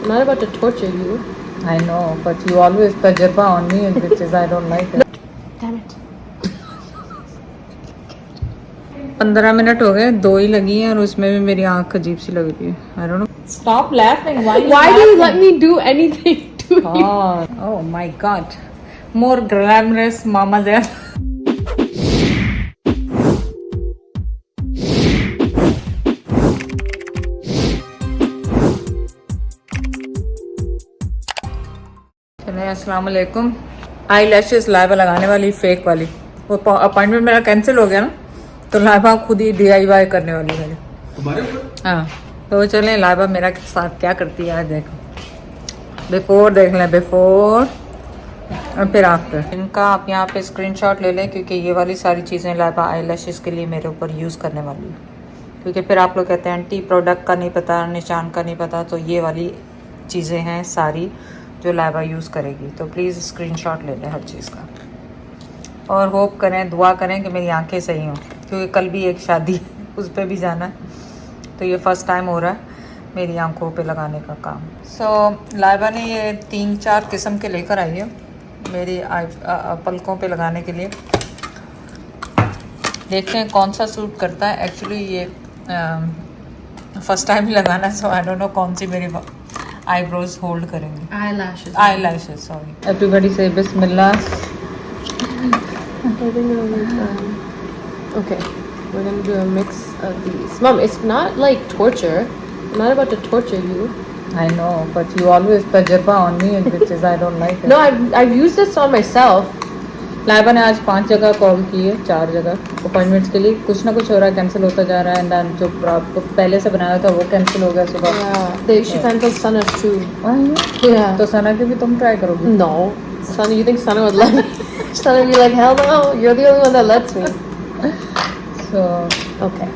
I'm not about to torture you. I know, but you always tajirba on me, which is I don't like it. Damn it. 15 minute हो गए, 2 ही लगी हैं और उसमें भी मेरी आंख अजीब सी लग रही है. I don't know. Stop laughing. Why do you let me do anything to you? God. Oh my God. More glamorous mama there. अस्सलाम वालेकुम. आई लैशेस लाइबा लगाने वाली फेक वाली, वो अपॉइंटमेंट मेरा कैंसिल हो गया ना, तो लाइबा खुद ही DIY करने वाली मेरी. हाँ, तो चलें लाइबा मेरा साथ क्या करती है आज देखो. बिफोर देख लें, बिफोर और फिर आफ्टर. इनका आप यहाँ पे स्क्रीनशॉट ले लें, क्योंकि ये वाली सारी चीज़ें लाइबा आई लैशेस के लिए मेरे ऊपर यूज़ करने वाली है. क्योंकि फिर आप लोग कहते हैं आंटी प्रोडक्ट का नहीं पता, निशान का नहीं पता, तो ये वाली चीज़ें हैं सारी जो लाइबा यूज़ करेगी. तो प्लीज़ स्क्रीनशॉट ले लें हर चीज़ का, और होप करें, दुआ करें कि मेरी आंखें सही हों, क्योंकि कल भी एक शादी उस पर भी जाना है. तो ये फ़र्स्ट टाइम हो रहा है मेरी आंखों पे लगाने का काम. लाइबा ने ये 3-4 किस्म के लेकर आई है मेरी पलकों पे लगाने के लिए. देखते हैं कौन सा सूट करता है. एक्चुअली ये फर्स्ट टाइम ही लगाना है, सो आई डोंट नो कौन सी मेरी eyebrows hold करेंगे. Eyelashes, sorry. Everybody say Bismillah. Okay, we're gonna do a mix of these. Mom, it's not like torture. I'm not about to torture you. I know, but you always tajirba on me, which is I don't like it. No, I've used this on myself. Laiba ने आज 5 जगह call की है, 4 जगह appointments के लिए. कुछ ना कुछ हो रहा है, कैंसिल होता जा रहा है. एंड देन जो आपको पहले से बनाया था वो कैंसिल हो गया सुबह. She cancelled Sana's too. Yeah. तो सना के भी तुम ट्राई करोगी? No. Sana, you think Sana would let me? Sana would be like, hell no, you're the only one that lets me. So okay.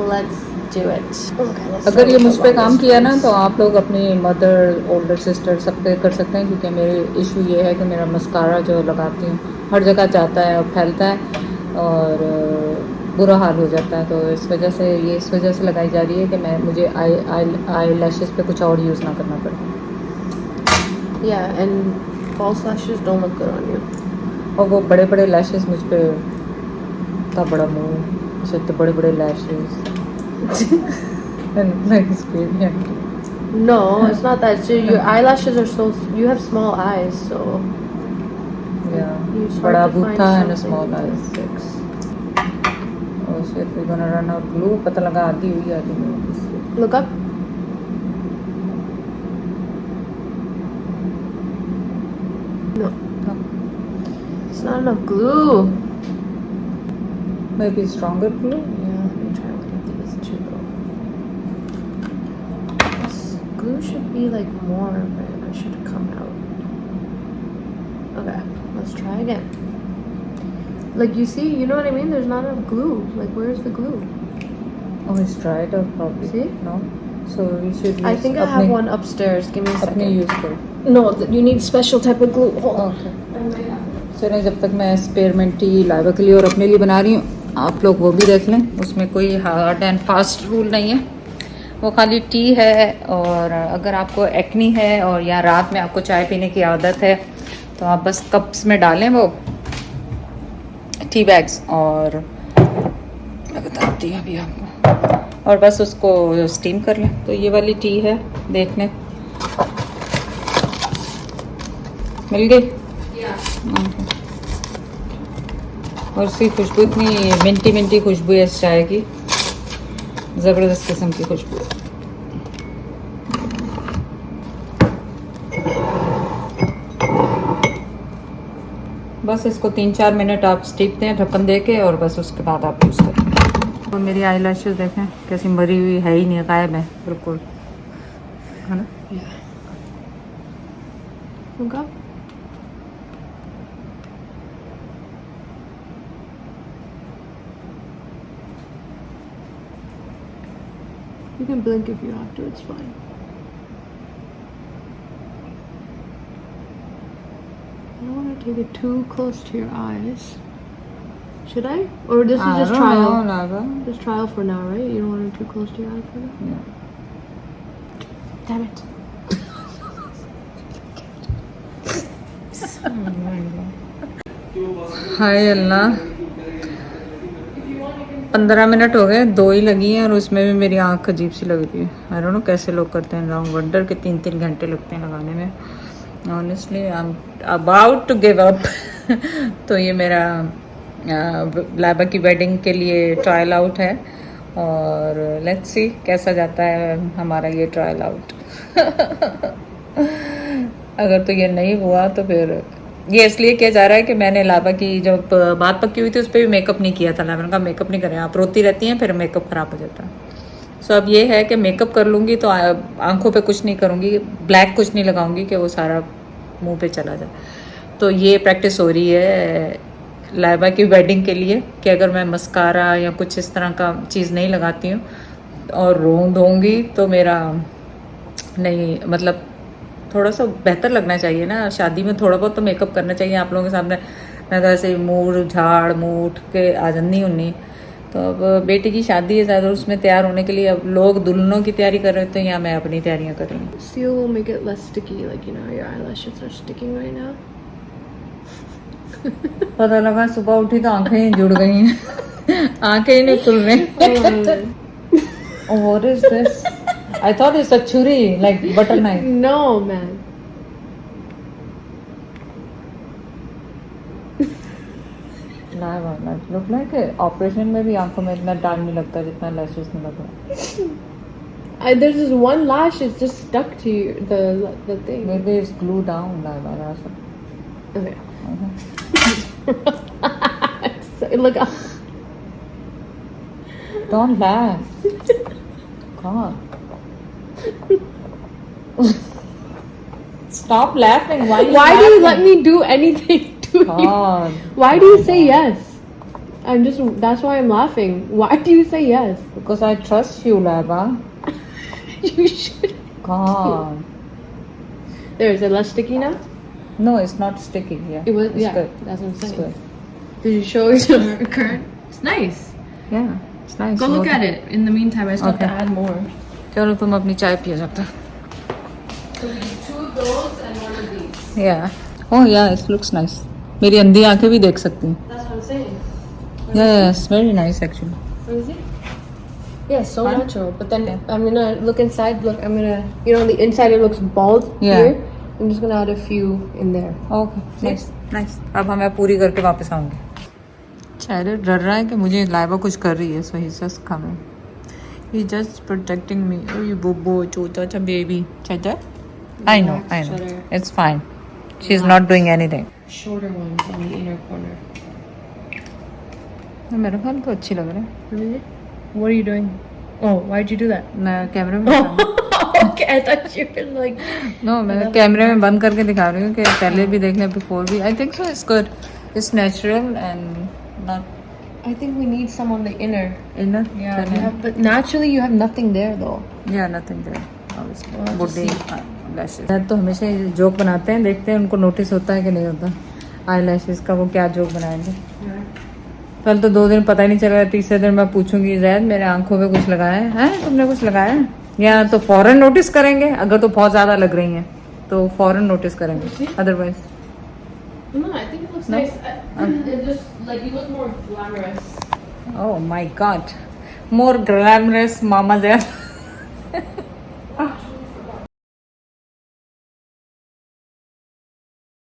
Let's do it. Okay, अगर ये मुझ पे काम किया ना, तो आप लोग अपनी मदर, ओल्डर सिस्टर सब पे कर सकते हैं. क्योंकि मेरे इशू ये है कि मेरा मस्कारा जो लगाती हूँ हर जगह जाता है और फैलता है और बुरा हाल हो जाता है. तो इस वजह से लगाई जा रही है कि मुझे आई लैशेस पे कुछ और यूज़ ना करना पड़े. Yeah, and false lashes don't look good on you. और वो बड़े बड़े लैशेस मुझ पे, इतना बड़ा मुँह से तो बड़े बड़े lashes. And like screaming. No, it's not that. So your eyelashes are so. You have small eyes, so. Yeah. It's hard Bada to find butha and a something small to eyes. fix. Oh shit, we're gonna run out glue. पता लगा आधी हुई आधी नहीं. Look up. No. It's not enough glue. Maybe stronger glue. Yeah, let me try one of these too. This glue should be like more of it. It should come out. Okay, let's try again. Like you see, you know what I mean? There's not enough glue. Like where's the glue? Oh, it's dried out probably. See? No. So we should use I think I have one upstairs. Give me a second. अपने use करो. No, you need special type of glue. Hold on. Okay. चलें, जब तक मैं एक्सपेरिमेंटी लाइबा के लिए और अपने लिए बना रही हूँ, आप लोग वो भी देख लें. उसमें कोई हार्ड एंड फास्ट रूल नहीं है, वो खाली टी है. और अगर आपको एक्नी है और या रात में आपको चाय पीने की आदत है, तो आप बस कप्स में डालें वो टी बैग्स, और मैं बताती हूँ अभी आपको, और बस उसको स्टीम कर लें. तो ये वाली टी है, देख लें. मिल गई. और उसकी खुशबू इतनी मिंटी खुशबू है इस चाय की, ज़बरदस्त किस्म की खुशबू. बस इसको 3-4 मिनट आप स्टीप दें ढक्कन दे के, और बस उसके बाद आप यूज़ करें. तो मेरी आई लैशेस देखें कैसी मरी हुई है, ही नहीं, गायब है बिल्कुल, है ना. You can blink if you have to, it's fine. I don't want to take it too close to your eyes. Should I? Or this is just trial? No, Just trial for now, right? You don't want it too close to your eyes for now? Yeah. Damn it. Hi Allah 15 minute हो गए, 2 ही लगी हैं और उसमें भी मेरी आंख अजीब सी लग रही है। आई डोंट नो कैसे लोग करते हैं लॉन्ग वंडर के 3-3 घंटे लगते हैं लगाने में। Honestly I am about to give up. तो ये मेरा लाइबा की वेडिंग के लिए ट्रायल आउट है और लेट्स सी कैसा जाता है हमारा ये ट्रायल आउट। अगर तो ये नहीं हुआ तो फिर ये इसलिए किया जा रहा है कि मैंने लाइबा की जब बात पक्की हुई थी उस पर भी मेकअप नहीं किया था। लाइबा का मेकअप नहीं करें, आप रोती रहती हैं फिर मेकअप खराब हो जाता है। सो अब ये है कि मेकअप कर लूँगी तो आंखों पे कुछ नहीं करूँगी, ब्लैक कुछ नहीं लगाऊंगी कि वो सारा मुंह पे चला जाए। तो ये प्रैक्टिस हो रही है लाइबा की वेडिंग के लिए कि अगर मैं मस्कारा या कुछ इस तरह का चीज़ नहीं लगाती हूँ और रोंद होंगी तो मेरा नहीं, मतलब थोड़ा सा बेहतर लगना चाहिए ना। शादी में थोड़ा बहुत तो मेकअप करना चाहिए आप लोगों के सामने। मैं तो ऐसे मूड झाड़ मुँह उठ के आ जानी उन्नी। तो अब बेटी की शादी है ज़्यादा, उसमें तैयार होने के लिए अब लोग दुल्हनों की तैयारी कर रहे थे या मैं अपनी तैयारियां कर रही हूँ। Seal will make it less sticky, like you know your eyelashes are sticking right now. पता लगा सुबह उठी तो आंखें ही जुड़ गई हैं। आंखें ही नहीं खुल रही। What is this? I thought it's a churi, like butter knife. No, man. Look like operation में भी आंखों में इतना टाइम नहीं लगता जितना लैशेस में लग रहा है। There's this one lash, it's just stuck to the thing. Maybe it's glued down, that's it. Okay. So, look up. Don't laugh. God. Stop laughing. Why do you let me do anything to God. you? Why do you say yes? That's why I'm laughing. Why do you say yes? Because I trust you, Laba. You should. God. There, is it less sticky now? No, it's not sticky. Yeah. It was, It's yeah, good. that's what I'm It's saying. good. Did you show it to her current? It's nice. Yeah, it's nice. Go look at it. In the meantime, I still have to Okay. add more. चलो तुम अपनी चाय पिया जाता। So we do 2 of those and 1 of these. Yeah. Oh yeah, it looks nice. मेरी अंधी आंखें भी देख सकती हैं। That's what I'm saying. Yes, very nice actually. What is it? Yeah, so Fun? natural. But then I'm gonna look inside. Look, I'm gonna, you know, on the inside it looks bald Yeah. here. I'm just gonna add a few in there. Okay, nice, nice. अब मैं पूरी करके वापस आऊंगी। चेहरे डर रहा है कि मुझे लाइबा कुछ कर रही है, so he's just coming. He's just protecting me. Oh, you bobo, chota cha baby. Chacha? I know. Shorter. It's fine. She's not doing anything. Shorter ones on the inner corner. मेरे ख्याल तो अच्छी लग रहा है। Really? What are you doing? Oh, why'd you do that? मैं कैमरे में Okay, I thought you were like. No मैं कैमरे में बंद करके दिखा रही हूँ कि पहले भी देख लें बिफोर भी। I think so it's good, it's natural and not I think we need some on the inner. Inner. Yeah, you have, but naturally you have nothing there though. या नथिंग देयर ऑब्वियसली। Well, बुड्ढे just lashes तो हमेशा joke बनाते हैं, देखते हैं उनको notice होता है कि नहीं होता आई लैशेस का, वो क्या जोक बनाएंगे। कल तो 2 दिन पता ही नहीं चला, तीसरे दिन मैं पूछूंगी जैद मेरे आंखों पे कुछ लगाया है, तुमने कुछ लगाया है? या तो फौरन नोटिस करेंगे, अगर तो बहुत ज्यादा लग रही हैं तो फौरन नोटिस करेंगे, otherwise No, I think it looks No? nice. It just like you look more glamorous. Oh my God, more glamorous mama Zaid.